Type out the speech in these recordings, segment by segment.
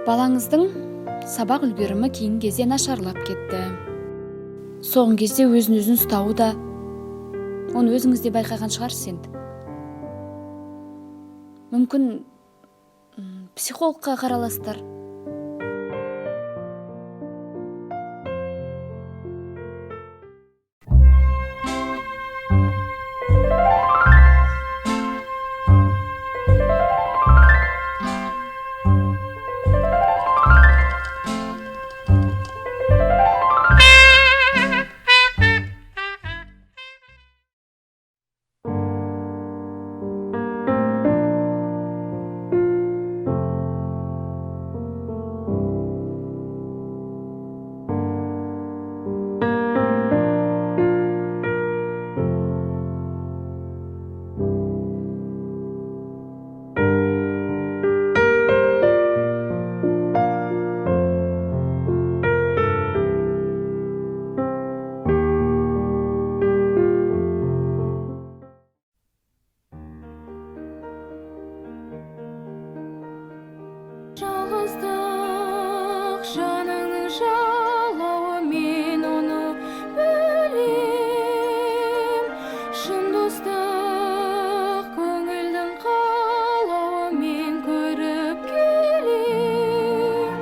Балаңыздың сабақ үлгерімі кейінгі кезде нашарлап кетті. Соңғы кезде өзін ұстауы да, оны өзіңіз де байқаған шығарсыз енді. Мүмкін психологқа қараласыздар. Жалғыздық жаныңның жалауы, мен оны білем. Шын достық көңілдің қалауы, мен көріп келем.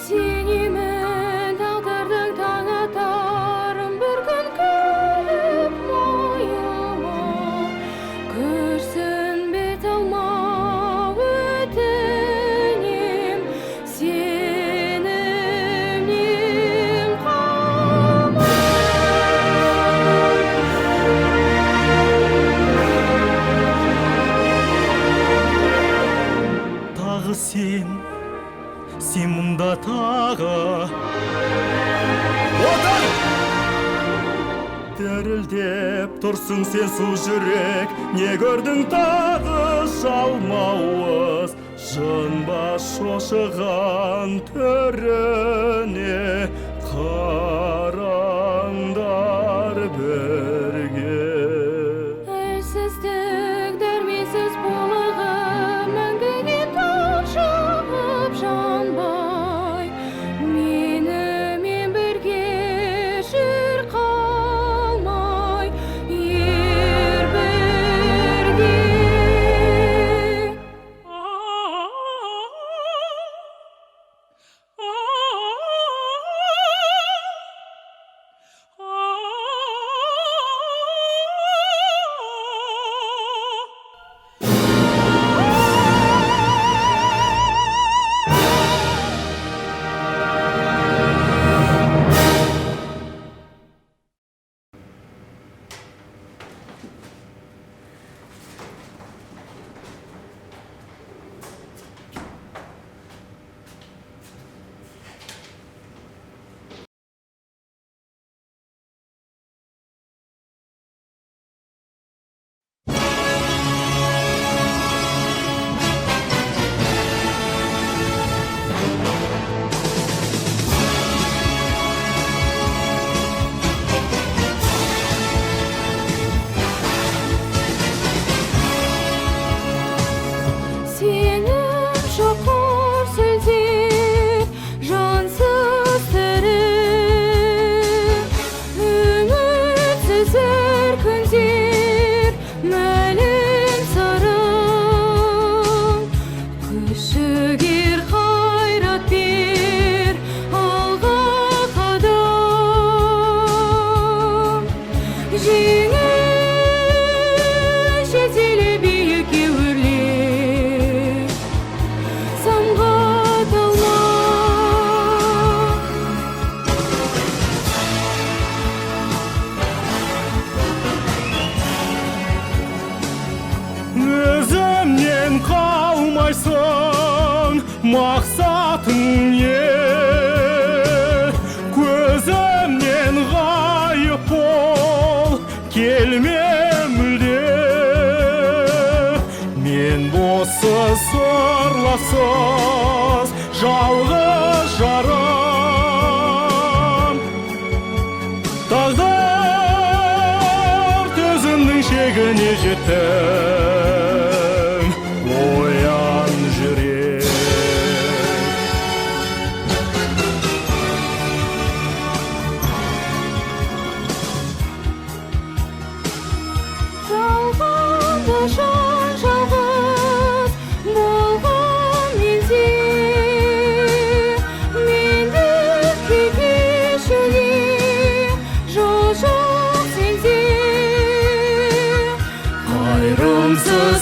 Сенемін тағдырдың таң атарын, бір күн келіп мойыма көрсін бет алма. Сен мұнда тағы дірілдеп тұрсың сен су жүрек, не көрдің тағы жалмауыз, жынба шошыған түріне қараңдар бірге. Әлсіздік дәрменсіз булығы, мәңгіге тақ шығып жанбай, менімен бірге жүр қалмай, ер бірге. Өзімнен қалмайсың, мақсатың не? Көзімнен ғайып бол, келме мүлде. Мен боссыз, сырласыз, жалғыз жарым. Тағдыр төзімнің шегіне жеттің, оян жүрек. тынымсыз